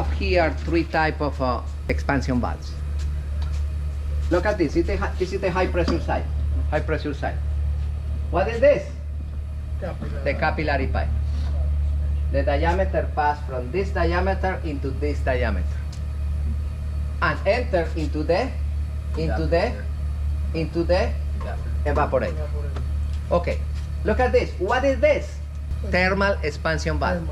have here three types of expansion valves. Look at this. This is the high pressure side. High pressure side. What is this? The capillary pipe. The diameter pass from this diameter into this diameter and enter into the evaporator. Okay, look at this. What is this? Thermal expansion valve.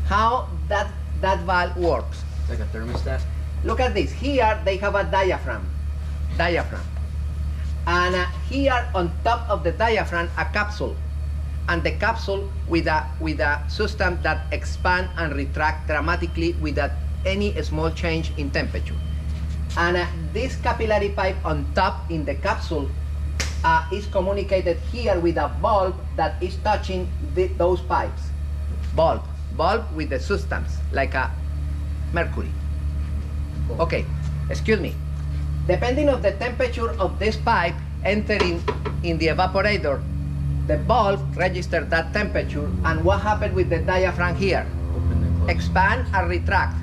How that valve works? Like a thermostat. Look at this. Here they have a diaphragm, and here on top of the diaphragm a capsule, and the capsule with a substance that expand and retract dramatically without any small change in temperature. And this capillary pipe on top in the capsule is communicated here with a bulb that is touching those pipes. Bulb with the substance like a mercury. Okay, excuse me. Depending on the temperature of this pipe entering in the evaporator, the bulb registers that temperature, and what happened with the diaphragm here? Expand and retract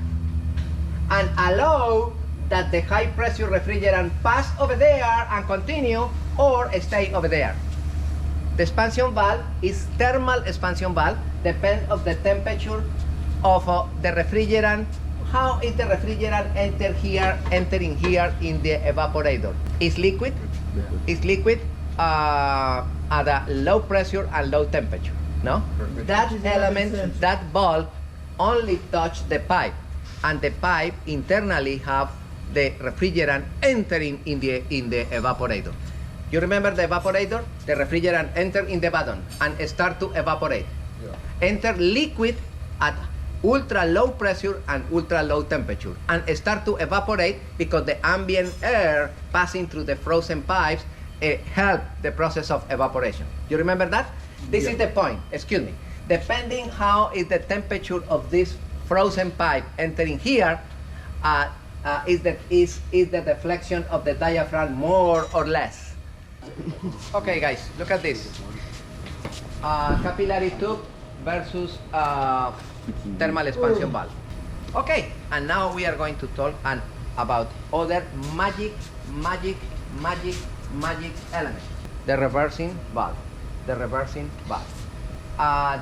and allow that the high pressure refrigerant pass over there and continue or stay over there. The expansion valve is thermal expansion valve, depends on the temperature of the refrigerant. How is the refrigerant entering here in the evaporator? It's liquid. It's liquid at a low pressure and low temperature. No? Perfect. That element, that bulb only touch the pipe, and the pipe internally have the refrigerant entering in the evaporator. You remember the evaporator? The refrigerant enter in the bottom and start to evaporate. Yeah. Enter liquid at ultra low pressure and ultra low temperature and start to evaporate because the ambient air passing through the frozen pipes help the process of evaporation. You remember that? This is the point. Excuse me. Depending how is the temperature of this frozen pipe entering here, is the deflection of the diaphragm more or less. Okay, guys, look at this. Capillary tube versus thermal expansion valve. Okay, and now we are going to talk about other magic element. The reversing valve.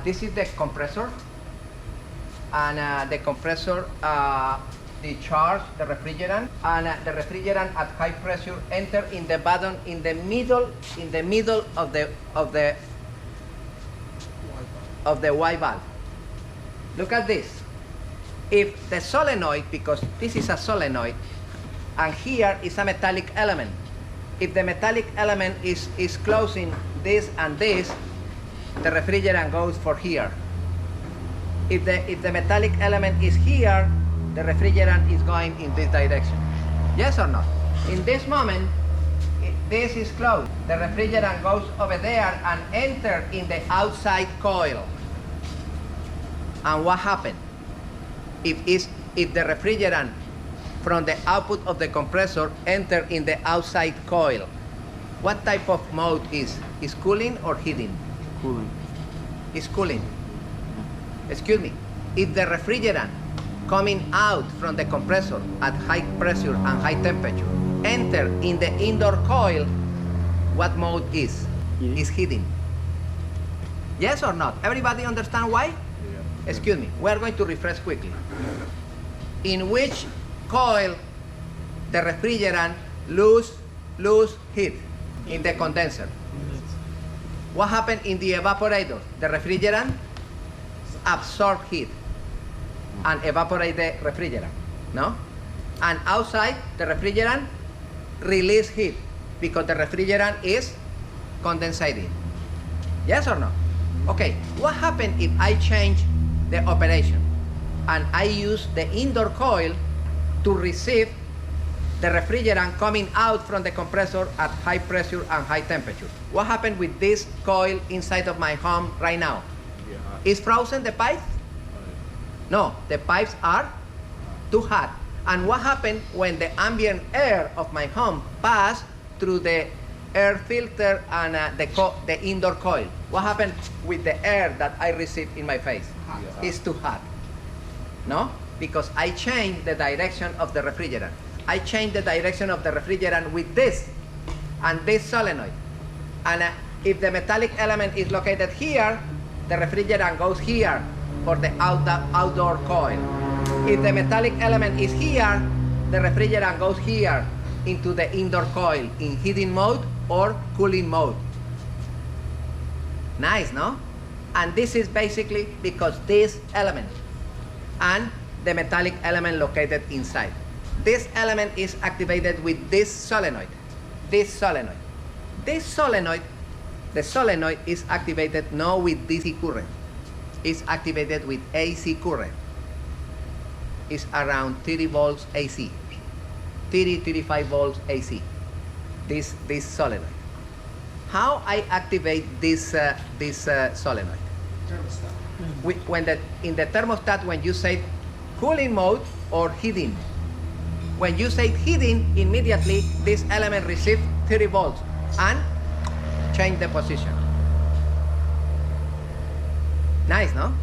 This is the compressor, and the compressor discharge the refrigerant, and the refrigerant at high pressure enter in the bottom, in the middle of the Y valve. Look at this. If the solenoid, because this is a solenoid, and here is a metallic element. If the metallic element is closing this and this, the refrigerant goes for here. If the metallic element is here, the refrigerant is going in this direction. Yes or no? In this moment, this is closed. The refrigerant goes over there and enter in the outside coil. And what happened? If the refrigerant from the output of the compressor enter in the outside coil, what type of mode is? Is cooling or heating? Cooling. Is cooling. Excuse me. If the refrigerant coming out from the compressor at high pressure and high temperature enter in the indoor coil, what mode is? Is heating. Yes or not? Everybody understand why? Yeah. Excuse me, we are going to refresh quickly. In which coil the refrigerant lose heat? In the condenser. What happened in the evaporator? The refrigerant absorb heat and evaporate the refrigerant, no? And outside, the refrigerant release heat because the refrigerant is condensating. Yes or no? Okay, what happened if I change the operation and I use the indoor coil to receive the refrigerant coming out from the compressor at high pressure and high temperature? What happened with this coil inside of my home right now? Yeah. Is frozen the pipe? No, the pipes are too hot. And what happened when the ambient air of my home passed through the air filter and the indoor coil? What happened with the air that I received in my face? Yeah. It's too hot. No? because I change the direction of the refrigerant. I change the direction of the refrigerant with this and this solenoid. And if the metallic element is located here, the refrigerant goes here for the outdoor coil. If the metallic element is here, the refrigerant goes here into the indoor coil in heating mode or cooling mode. Nice, no? And this is basically because this element and the metallic element located inside. This element is activated with this solenoid. This solenoid. This solenoid, the solenoid is activated not with DC current. It's activated with AC current. It's around 30 volts AC. 35 volts AC. This solenoid. How I activate this solenoid? Thermostat. In the thermostat, when you say cooling mode or heating, when you say heating, immediately this element receives 30 volts and change the position. Nice, no?